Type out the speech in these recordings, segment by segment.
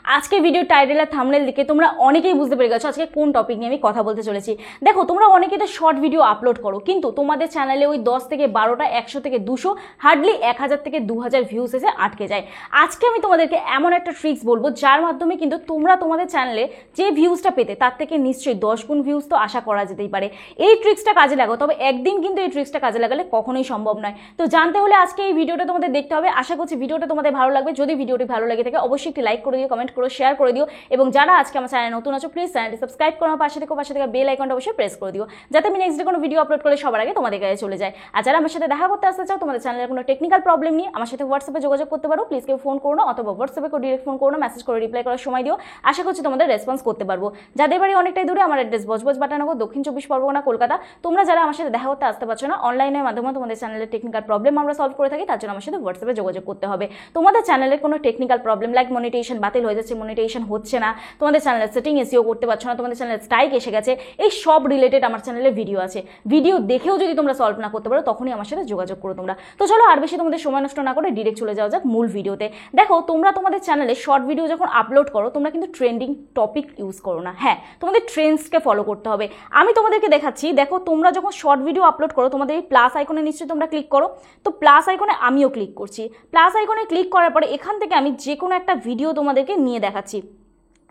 আজকে video title আর thumbnail দেখে তোমরা অনেকেই বুঝতে পেরে গেছো আজকে কোন টপিক নিয়ে আমি কথা বলতে চলেছি। দেখো, তোমরা অনেকেই তো শর্ট ভিডিও আপলোড করো, কিন্তু তোমাদের চ্যানেলে ওই 10 থেকে 12টা, 100 থেকে 200, হার্ডলি 1000 থেকে 2000 ভিউজ এসে আটকে যায়। আজকে আমি তোমাদেরকে এমন একটা ট্রিক্স বলবো যার মাধ্যমে কিন্তু তোমরা তোমাদের চ্যানেলে যে ভিউজটা পেতে তার থেকে নিশ্চয়ই 10 গুণ ভিউজ তো আশা করা যেতেই পারে। এই ট্রিক্সটা কাজে লাগাও, তবে একদিন কিন্তু এই ট্রিক্সটা কাজে লাগালে কখনোই সম্ভব নয়। তো জানতে হলে আজকে এই ভিডিওটা তোমাদের দেখতে হবে। আশা করছি ভিডিওটা তোমাদের ভালো লাগবে। যদি ভিডিওটি ভালো লাগে থাকে অবশ্যই একটি লাইক করে দিও, কমেন্ট করো, শেয়ার করে দিও, এবং যারা আজকে আমার চ্যানেলে নতুন আছো প্লিজ চ্যানেলটি সাবস্ক্রাইব করো, পাশে থেকে বেল আইকনটা অবশ্যই প্রেস করে দিও, যাতে আমি নেক্সট ডে কোনো ভিডিও আপলোড করলে সবার আগে তোমাদের কাছে চলে যায়। আর যারা আমার সাথে দেখা করতে আসতে চাও, তোমাদের চ্যানেলের কোনো টেকনিক্যাল প্রবলেম নিয়ে আমার সাথে হোয়াটসঅ্যাপে যোগাযোগ করতে পারো। প্লিজ কেউ ফোন করো না, অথবা হোয়াটসঅ্যাপে কেউ ডিরেক্ট ফোন করো না, মেসেজ করে রিপ্লাই করার সময় দিও। আশা করছি তোমাদের রেসপন্স করতে পারবো। যাদের বাড়ি অনেকটাই দূরে, আমার অ্যাড্রেস বজবজ বাটানগর, দক্ষিণ 24 পরগনা, কলকাতা। তোমরা যারা আমার সাথে দেখা করতে আসতে পারছো না, অনলাইনের মাধ্যমে তোমাদের চ্যানেলের টেকনিক্যাল প্রবলেম আমরা সলভ করে থাকি, তার জন্য আমার সাথে হোয়াটসঅ্যাপে যোগাযোগ করতে হবে। তোমাদের চ্যানেলের কোনো টেকনিক্যাল প্রবলেম লাইক মনিটাইজেশন বাতিল হয়ে যাচ্ছে, মনিটাইজেশন হচ্ছে না, তোমাদের চ্যানেলের সেটিং এসইও করতে পারছো না, তোমাদের চ্যানেলের স্ট্রাইক এসে গেছে, এই সব রিলেটেড আমার চ্যানেলে ভিডিও আছে। ভিডিও দেখেও যদি তোমরা সলভ না করতে পারো তখনই আমার সাথে যোগাযোগ করো তোমরা। তো চলো আর বেশি তোমাদের সময় নষ্ট না করে ডিরেক্ট চলে যাওয়া যাক মূল ভিডিওতে। দেখো, তোমরা তোমাদের চ্যানেলে শর্ট ভিডিও যখন আপলোড করো তোমরা কিন্তু ট্রেন্ডিং টপিক ইউজ করো না। হ্যাঁ, তোমাদের ট্রেন্ডসকে ফলো করতে হবে। আমি তোমাদেরকে দেখাচ্ছি। দেখো, তোমরা যখন শর্ট ভিডিও আপলোড করো তোমাদের এই প্লাস আইকনে নিশ্চয়ই তোমরা ক্লিক করো। তো প্লাস আইকনে আমিও ক্লিক করছি। প্লাস আইকনে ক্লিক করার পরে এখান থেকে আমি যে কোনো একটা ভিডিও তোমাদেরকে নিয়ে দেখাচ্ছি।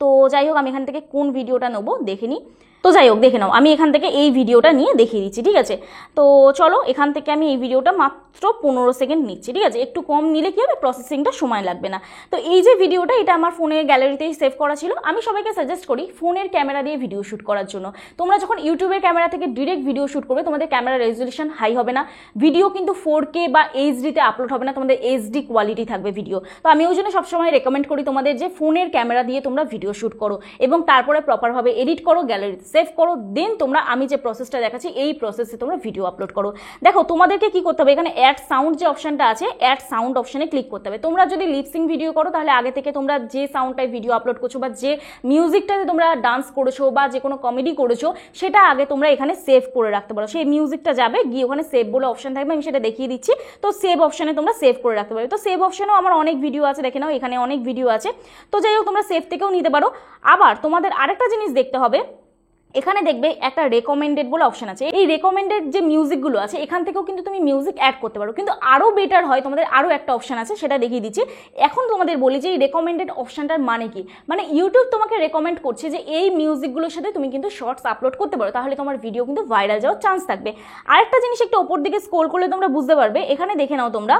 তো যাই হোক, আমি এখান থেকে কোন ভিডিওটা নেবো দেখে নিই। তো যাই হোক, দেখে নাও, আমি এখান থেকে এই ভিডিওটা নিয়ে দেখিয়ে দিচ্ছি, ঠিক আছে? তো চলো, এখান থেকে আমি এই ভিডিওটা মাত্র 15 সেকেন্ড নিচ্ছি, ঠিক আছে? একটু কম নিলে কি হবে, প্রসেসিংটা সময় লাগবে না। তো এই যে ভিডিওটা, এটা আমার ফোনের গ্যালারিতেই সেভ করা ছিল। আমি সবাইকে সাজেস্ট করি ফোনের ক্যামেরা দিয়ে ভিডিও শ্যুট করার জন্য। তোমরা যখন ইউটিউবের ক্যামেরা থেকে ডিরেক্ট ভিডিও শ্যুট করবে, তোমাদের ক্যামেরা রেজলিউশন হাই হবে না, ভিডিও কিন্তু 4K বা এইচডিতে আপলোড হবে না, তোমাদের এইচডি কোয়ালিটি থাকবে ভিডিও। তো আমি ওই জন্য সবসময় রেকমেন্ড করি তোমাদের যে ফোনের ক্যামেরা দিয়ে তোমরা ভিডিও শ্যুট করো এবং তারপরে প্রপারভাবে এডিট করো, গ্যালারিতে সেভ করো, দেন তোমরা আমি যে প্রসেসটা দেখাচ্ছি এই প্রসেসে তোমরা ভিডিও আপলোড করো। দেখো, তোমাদেরকে কি করতে হবে, এখানে অ্যাড সাউন্ড যে অপশনটা আছে, অ্যাড সাউন্ড অপশনে ক্লিক করতে হবে। তোমরা যদি লিপসিং ভিডিও করো তাহলে আগে থেকে তোমরা যে সাউন্ডটায় ভিডিও আপলোড করছো বা যে মিউজিকটাতে তোমরা ডান্স করেছো বা যে কোনো কমেডি করেছো সেটা আগে তোমরা এখানে সেভ করে রাখতে পারো। সেই মিউজিকটা যাবে গিয়ে ওখানে সেভ বলে অপশন থাকবে, আমি সেটা দেখিয়ে দিচ্ছি। তো সেভ অপশনে তোমরা সেভ করে রাখতে পারো। তো সেভ অপশনেও আমার অনেক ভিডিও আছে, দেখে নাও এখানে অনেক ভিডিও আছে। তো যাই হোক, তোমরা সেভ থেকেও নিতে পারো। আবার তোমাদের আরেকটা জিনিস দেখতে হবে, এখানে দেখবে একটা রেকমেন্ডেড বলে অপশন আছে। এই রেকমেন্ডেড যে মিউজিকগুলো আছে এখান থেকেও কিন্তু তুমি মিউজিক অ্যাড করতে পারো, কিন্তু আরও বেটার হয় তোমাদের আরও একটা অপশন আছে, সেটা দেখিয়ে দিচ্ছি। এখন তোমাদের বলি যে এই রেকমেন্ডেড অপশনটার মানে কি। মানে ইউটিউব তোমাকে রেকমেন্ড করছে যে এই মিউজিকগুলোর সাথে তুমি কিন্তু শর্টস আপলোড করতে পারো, তাহলে তোমার ভিডিও কিন্তু ভাইরাল যাওয়ার চান্স থাকবে। আরেকটা জিনিস একটু ওপর দিকে স্ক্রল করলে তোমরা বুঝতে পারবে, এখানে দেখে নাও তোমরা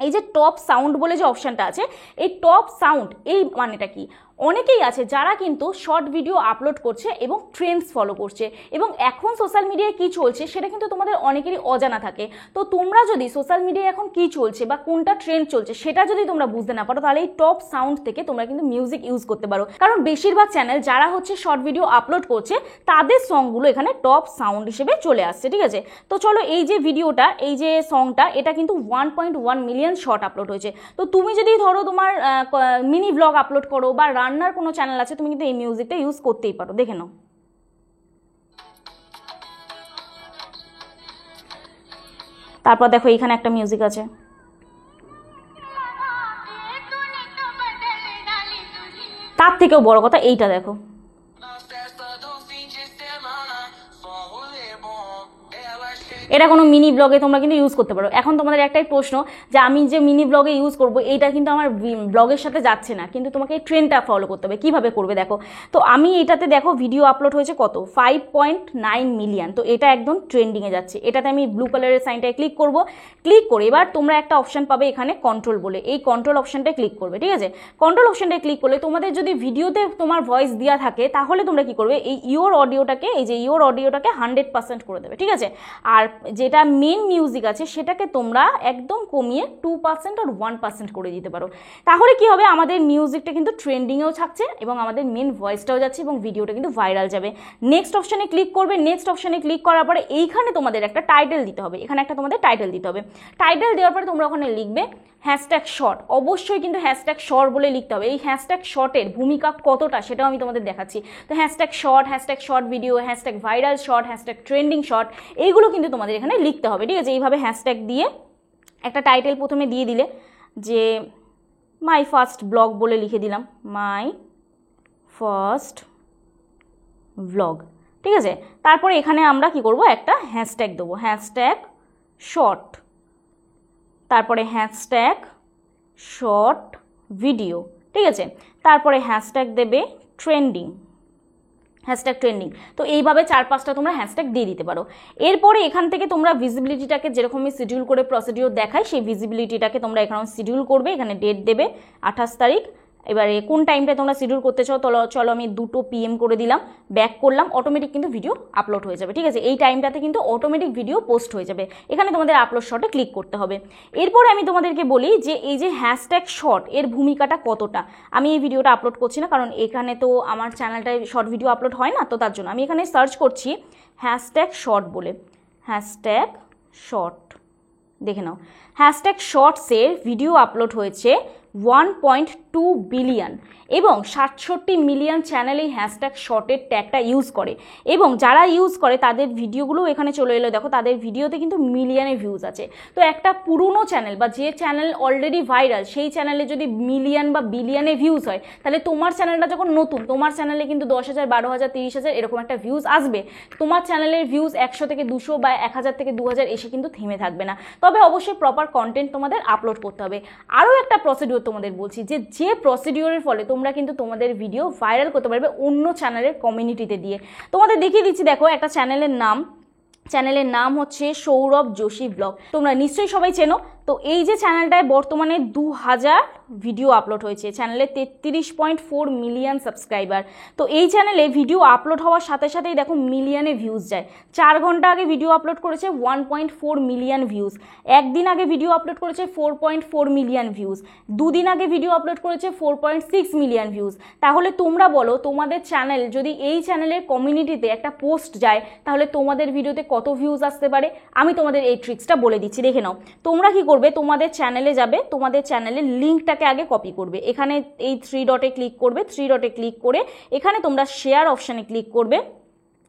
এই যে টপ সাউন্ড বলে যে অপশনটা আছে, এই টপ সাউন্ড এই মানেটা কি। অনেকেই আছে যারা কিন্তু শর্ট ভিডিও আপলোড করছে এবং ট্রেন্ডস ফলো করছে, এবং এখন সোশ্যাল মিডিয়ায় কী চলছে সেটা কিন্তু তোমাদের অনেকেরই অজানা থাকে। তো তোমরা যদি সোশ্যাল মিডিয়ায় এখন কী চলছে বা কোনটা ট্রেন্ড চলছে সেটা যদি তোমরা বুঝতে না পারো, তাহলে এই টপ সাউন্ড থেকে তোমরা কিন্তু মিউজিক ইউজ করতে পারো। কারণ বেশিরভাগ চ্যানেল যারা হচ্ছে শর্ট ভিডিও আপলোড করছে তাদের সংগুলো এখানে টপ সাউন্ড হিসেবে চলে আসছে, ঠিক আছে? তো চলো, এই যে ভিডিওটা, এই যে সংটা, এটা কিন্তু 1.1 মিলিয়ন শর্ট আপলোড হয়েছে। তো তুমি যদি ধরো তোমার মিনি ব্লগ আপলোড করো বা রান্নার কোনো চ্যানেল আছে, তুমি কিন্তু এই মিউজিকটা ইউজ করতেই পারো, দেখে নাও। তারপর দেখো এখানে একটা মিউজিক আছে, তার থেকেও বড় কথা এইটা দেখো। এটা কোনো মিনি ব্লগে তোমরা কিন্তু ইউজ করতে পারো। এখন তোমাদের একটাই প্রশ্ন যে আমি যে মিনি ব্লগে ইউজ করব এইটা কিন্তু আমার ব্লগের সাথে যাচ্ছে না, কিন্তু তোমাকে এই ট্রেন্ডটা ফলো করতে হবে। কীভাবে করবে দেখো, তো আমি এটাতে দেখো ভিডিও আপলোড হয়েছে কত, 5.9 মিলিয়ন। তো এটা একদম ট্রেন্ডিংয়ে যাচ্ছে। এটাতে আমি ব্লু কালারের সাইনটায় ক্লিক করব। ক্লিক করে এবার তোমরা একটা অপশন পাবে এখানে কন্ট্রোল বলে, এই কন্ট্রোল অপশনটায় ক্লিক করবে, ঠিক আছে? কন্ট্রোল অপশনটায় ক্লিক করলে তোমাদের যদি ভিডিওতে তোমার ভয়েস দেওয়া থাকে তাহলে তোমরা কি করবে, এই ইওর অডিওটাকে, এই যে ইওর অডিওটাকে 100% করে দেবে, ঠিক আছে? আর যেটা মেন মিউজিক আছে সেটাকে তোমরা একদম কমিয়ে 2% আর 1% করে দিতে পারো। তাহলে কি হবে, আমাদের মিউজিকটা কিন্তু ট্রেন্ডিংয়েও থাকছে এবং আমাদের মেন ভয়েসটাও যাচ্ছে এবং ভিডিওটা কিন্তু ভাইরাল যাবে। নেক্সট অপশনে ক্লিক করবে। নেক্সট অপশনে ক্লিক করার পরে এইখানে তোমাদের একটা টাইটেল দিতে হবে, এখানে একটা তোমাদের টাইটেল দিতে হবে। টাইটেল দেওয়ার পরে তোমরা ওখানে লিখবে হ্যাশট্যাগ শর্ট। অবশ্যই কিন্তু হ্যাশট্যাগ শর্ট বলে লিখতে হবে। এই হ্যাশট্যাগ শর্টের ভূমিকা কতটা সেটাও আমি তোমাদের দেখাচ্ছি। তো hashtag short video, hashtag viral short, hashtag trending short, এইগুলো কিন্তু তোমাদের এখানে লিখতে হবে, ঠিক আছে? এইভাবে হ্যাশট্যাগ দিয়ে একটা টাইটেল প্রথমে দিয়ে দিলে যে মাই ফার্স্ট ব্লগ বলে লিখে দিলাম, মাই ফার্স্ট ব্লগ। ঠিক আছে, তারপরে এখানে আমরা কি করব, একটা হ্যাশট্যাগ দেবো, হ্যাশট্যাগ শর্ট, তারপরে হ্যাশট্যাগ শর্ট ভিডিও। ঠিক আছে, তারপরে হ্যাশট্যাগ দেবে ট্রেন্ডিং, হ্যাশট্যাগ ট্রেন্ডিং। তো এইভাবে 4-5টা তোমরা হ্যাশট্যাগ দিয়ে দিতে পারো। এরপরে এখান থেকে তোমরা ভিজিবিলিটিটাকে যেরকমই শিডিউল করে প্রসিডিওর দেখায়, সেই ভিজিবিলিটিটাকে তোমরা এখানে শিডিউল করবে, এখানে ডেট দেবে 28 তারিখ। এবারে কোন টাইমটা তোমরা শিডিউল করতে চাও, চলো আমি 2 PM করে দিলাম, ব্যাক করলাম, অটোমেটিক কিন্তু ভিডিও আপলোড হয়ে যাবে। ঠিক আছে, এই টাইমটাতে কিন্তু অটোমেটিক ভিডিও পোস্ট হয়ে যাবে। এখানে তোমাদের আপলোড শর্টে ক্লিক করতে হবে। এরপরে আমি তোমাদেরকে বলি যে এই যে হ্যাশট্যাগ শর্ট এর ভূমিকাটা কতটা। আমি এই ভিডিওটা আপলোড করছি না, কারণ এখানে তো আমার চ্যানেলটায় শর্ট ভিডিও আপলোড হয় না, তো তার জন্য আমি এখানে সার্চ করছি হ্যাশট্যাগ শর্ট বলে, হ্যাশট্যাগ শর্ট, দেখে নাও। হ্যাশট্যাগ শর্টসের ভিডিও আপলোড হয়েছে 1.2 বিলিয়ন এবং 67 মিলিয়ন চ্যানেল এই হ্যাশট্যাগ শর্টের ট্যাগটা ইউজ করে, এবং যারা ইউজ করে তাদের ভিডিওগুলো এখানে চলে এলো, দেখো তাদের ভিডিওতে কিন্তু মিলিয়নে ভিউজ আছে। তো একটা পুরনো চ্যানেল বা যে চ্যানেল অলরেডি ভাইরাল, সেই চ্যানেলে যদি মিলিয়ন বা বিলিয়নে ভিউজ হয়, তাহলে তোমার চ্যানেলটা যখন নতুন, তোমার চ্যানেলে কিন্তু 10,000, 12,000, 30,000 এরকম একটা ভিউজ আসবে। তোমার চ্যানেলের ভিউজ 100 থেকে 200 বা 1000 থেকে 2000 এসে কিন্তু থেমে থাকবে না। তবে অবশ্যই প্রপার কন্টেন্ট তোমাদের আপলোড করতে হবে। আরও একটা প্রসিডিওর তোমাদের বলছি, যে প্রসিডিওরের ফলে তোমরা কিন্তু তোমাদের ভিডিও ভাইরাল করতে পারবে অন্য চ্যানেলের কমিউনিটিতে দিয়ে। তোমাদের দেখিয়ে দিচ্ছি, দেখো একটা চ্যানেলের নাম হচ্ছে সৌরভ যোশী ব্লগ, তোমরা নিশ্চয়ই সবাই চেনো। তো এই যে চ্যানেলটায় বর্তমানে 2000 ভিডিও আপলোড হয়েছে, চ্যানেলে 33.4 মিলিয়ন সাবস্ক্রাইবার। তো এই চ্যানেলে ভিডিও আপলোড হওয়ার সাথে সাথেই দেখো মিলিয়নে ভিউজ যায়। 4 ঘন্টা আগে ভিডিও আপলোড করেছে 1.4 মিলিয়ন ভিউজ, একদিন আগে ভিডিও আপলোড করেছে 4.4 মিলিয়ন ভিউজ, 2 দিন আগে ভিডিও আপলোড করেছে 4.6 মিলিয়ন ভিউজ। তাহলে তোমরা বলো, তোমাদের চ্যানেল যদি এই চ্যানেলের কমিউনিটিতে একটা পোস্ট যায়, তাহলে তোমাদের ভিডিওতে কত ভিউজ আসতে পারে। আমি তোমাদের এই ট্রিক্সটা বলে দিচ্ছি, দেখে নাও। তোমরা কি করবে, তোমাদের চ্যানেলে যাবে, তোমাদের চ্যানেলের লিঙ্কটাকে আগে কপি করবে, এখানে এই 3 ডটে ক্লিক করবে, 3 ডটে ক্লিক করে এখানে তোমরা শেয়ার অপশানে ক্লিক করবে,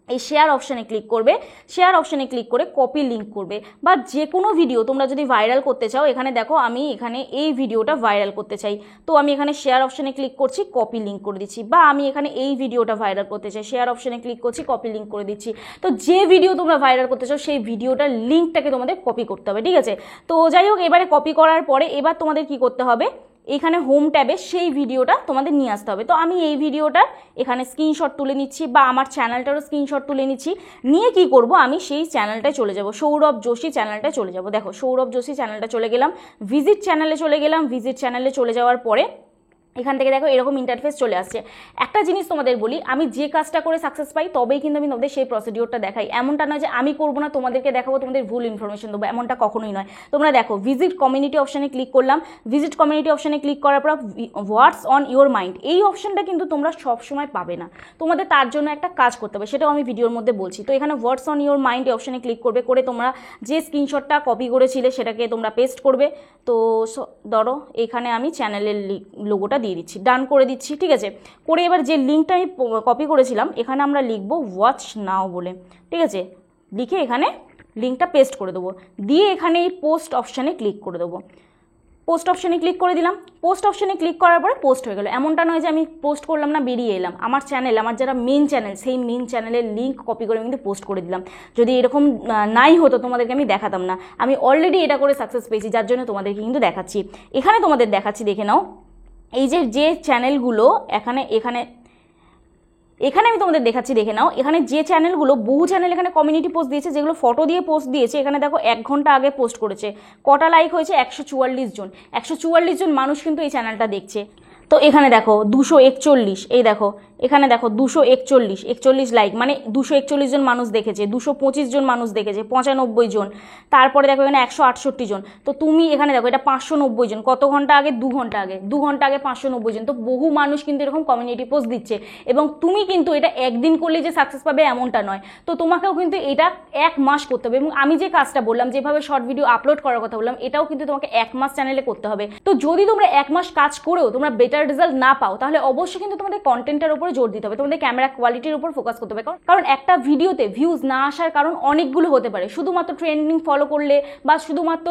এই শেয়ার অপশানে ক্লিক করবে, শেয়ার অপশানে ক্লিক করে কপি লিঙ্ক করবে। বা যে কোনো ভিডিও তোমরা যদি ভাইরাল করতে চাও, এখানে দেখো আমি এখানে এই ভিডিওটা ভাইরাল করতে চাই, তো আমি এখানে শেয়ার অপশানে ক্লিক করছি, কপি লিঙ্ক করে দিচ্ছি। বা আমি এখানে এই ভিডিওটা ভাইরাল করতে চাই, শেয়ার অপশানে ক্লিক করছি, কপি লিঙ্ক করে দিচ্ছি। তো যে ভিডিও তোমরা ভাইরাল করতে চাও সেই ভিডিওটার লিঙ্কটাকে তোমাদের কপি করতে হবে। ঠিক আছে, তো যাই হোক, এবারে কপি করার পরে এবার তোমাদের কি করতে হবে, এখানে হোম ট্যাবে সেই ভিডিওটা তোমাদের নিয়ে আসতে হবে। তো আমি এই ভিডিওটার এখানে স্ক্রিনশট তুলে নিচ্ছি, বা আমার চ্যানেলটারও স্ক্রিনশট তুলে নিচ্ছি, নিয়ে কি করব, আমি সেই চ্যানেলটায় চলে যাব, সৌরভ যোশী চ্যানেলটায় চলে যাব। দেখো সৌরভ যোশী চ্যানেলটা চলে গেলাম, ভিজিট চ্যানেলে চলে গেলাম, ভিজিট চ্যানেলে চলে যাওয়ার পরে এখান থেকে দেখো এরকম ইন্টারফেস চলে আসছে। একটা জিনিস তোমাদের বলি, আমি যে কাজটা করে সাকসেস পাই তবেই কিন্তু আমি তোমাদের সেই প্রসিডিওরটা দেখাই। এমনটা নয় যে আমি করবো না, তোমাদেরকে দেখাবো, তোমাদের ভুল ইনফরমেশন দেবো, এমনটা কখনোই নয়। তোমরা দেখো ভিজিট কমিউনিটি অপশানে ক্লিক করলাম, ভিজিট কমিউনিটি অপশানে ক্লিক করার পর হোয়াটস অন ইউর মাইন্ড, এই অপশানটা কিন্তু তোমরা সবসময় পাবে না, তোমাদের তার জন্য একটা কাজ করতে হবে, সেটাও আমি ভিডিওর মধ্যে বলছি। তো এখানে হোয়াটস অন ইউর মাইন্ড এই অপশানে ক্লিক করবে, করে তোমরা যে স্ক্রিনশটটা কপি করেছিলে সেটাকে তোমরা পেস্ট করবে। তো ধরো এখানে আমি চ্যানেলের লোগোটা দিয়ে দিচ্ছি, ডান করে দিচ্ছি। ঠিক আছে, করে এবার যে লিঙ্কটা আমি কপি করেছিলাম এখানে আমরা লিখবো ওয়াচ নাও বলে। ঠিক আছে, লিখে এখানে লিঙ্কটা পেস্ট করে দেবো, দিয়ে এখানে এই পোস্ট অপশানে ক্লিক করে দেবো। পোস্ট অপশানে ক্লিক করে দিলাম, পোস্ট অপশানে ক্লিক করার পরে পোস্ট হয়ে গেল। এমনটা নয় যে আমি পোস্ট করলাম না, বেরিয়ে এলাম, আমার চ্যানেল, আমার যারা মেন চ্যানেল, সেই মেন চ্যানেলের লিঙ্ক কপি করে আমি কিন্তু পোস্ট করে দিলাম। যদি এরকম নাই হতো তোমাদেরকে আমি দেখাতাম না, আমি অলরেডি এটা করে সাকসেস পেয়েছি, যার জন্য তোমাদেরকে কিন্তু দেখাচ্ছি। এখানে তোমাদের দেখাচ্ছি, দেখে নাও, এই যে চ্যানেলগুলো এখানে আমি তোমাদের দেখাচ্ছি, দেখে নাও, এখানে যে চ্যানেলগুলো, বহু চ্যানেল এখানে কমিউনিটি পোস্ট দিয়েছে, যেগুলো ফটো দিয়ে পোস্ট দিয়েছে, এখানে দেখো 1 ঘন্টা আগে পোস্ট করেছে, কটা লাইক হয়েছে, 144 জন, 144 জন মানুষ কিন্তু এই চ্যানেলটা দেখছে। তো এখানে দেখো 241, এই দেখো এখানে দেখো 241 লাইক, মানে 241 জন মানুষ দেখেছে, 225 জন মানুষ দেখেছে, 95 জন, তারপরে দেখো এখানে 168 জন। তো তুমি এখানে দেখো এটা 590 জন, কত ঘন্টা আগে, 2 ঘন্টা আগে, 2 ঘন্টা আগে 590 জন। তো বহু মানুষ কিন্তু এরকম কমিউনিটি পোস্ট দিচ্ছে, এবং তুমি কিন্তু এটা একদিন করলে যে সাকসেস পাবে এমনটা নয়। তো তোমাকেও কিন্তু এটা 1 মাস করতে হবে, এবং আমি যে কাজটা বললাম, যেভাবে শর্ট ভিডিও আপলোড করার কথা বললাম, এটাও কিন্তু তোমাকে 1 মাস চ্যানেলে করতে হবে। তো যদি তোমরা 1 মাস কাজ করেও তোমরা বেটার রেজাল্ট না পাও, তাহলে অবশ্যই কিন্তু তোমাদের কন্টেন্টের উপরে জোর দিতে হবে, তোমাদের ক্যামেরা কোয়ালিটির উপর ফোকাস করতে হবে। কারণ একটা ভিডিওতে ভিউজ না আসার কারণ অনেকগুলো হতে পারে। শুধুমাত্র ট্রেন্ডিং ফলো করলে বা শুধুমাত্র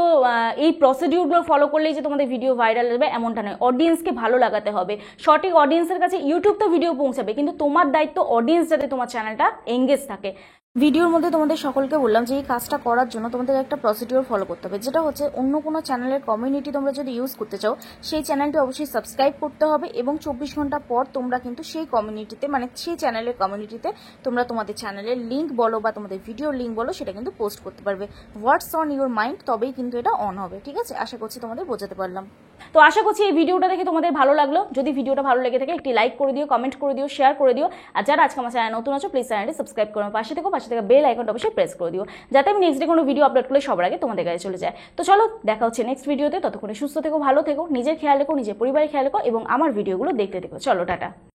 এই প্রসিডিউরগুলো ফলো করলেই যে তোমাদের ভিডিও ভাইরাল হবে এমনটা নয়। অডিয়েন্সকে ভালো লাগাতে হবে, সঠিক অডিয়েন্সের কাছে ইউটিউব তো ভিডিও পৌঁছাবে, কিন্তু তোমার দায়িত্ব অডিয়েন্স যাতে তোমার চ্যানেলটা এঙ্গেজ থাকে। ভিডিওর মধ্যে তোমাদের সকলকে বললাম যে এই কাজটা করার জন্য তোমাদের একটা প্রসিডিওর ফলো করতে হবে, যেটা হচ্ছে অন্য কোনো চ্যানেলের কমিউনিটি তোমরা যদি ইউজ করতে চাও সেই চ্যানেলটি অবশ্যই সাবস্ক্রাইব করতে হবে এবং 24 ঘন্টা পর তোমরা কিন্তু সেই কমিউনিটিতে মানে সেই চ্যানেলের কমিউনিটিতে তোমরা তোমাদের চ্যানেলের লিঙ্ক বলো বা তোমাদের ভিডিওর লিঙ্ক বলো সেটা কিন্তু পোস্ট করতে পারবে। হোয়াটস অন ইউর মাইন্ড, তবেই কিন্তু এটা অন হবে। ঠিক আছে, আশা করছি তোমাদের বোঝাতে পারলাম। তো আশা করছি এই ভিডিওটা দেখে তোমাদের ভালো লাগলো। যদি ভিডিওটা ভালো লেগে থাকে একটি লাইক করে দিও, কমেন্ট করে দিও, শেয়ার করে দিও। আর যারা আজকে আমার চ্যানেল নতুন আছো প্লিজ চ্যানেলটি সাবস্ক্রাইব করো, পাশে থেকে বেল আইকনটা অবশ্যই প্রেস করে দিও, যাতে আমি নেক্সট ডে কোনো ভিডিও আপলোড করলে সবার আগে তোমাদের কাছে চলে যায়। তো চলো দেখা হচ্ছে নেক্সট ভিডিওতে, ততক্ষণে সুস্থ থেকো, ভালো থেকো, নিজের খেয়াল রেখো, নিজের পরিবারের খেয়াল রেখো এবং আমার ভিডিওগুলো দেখতে থেকো। চলো টাটা।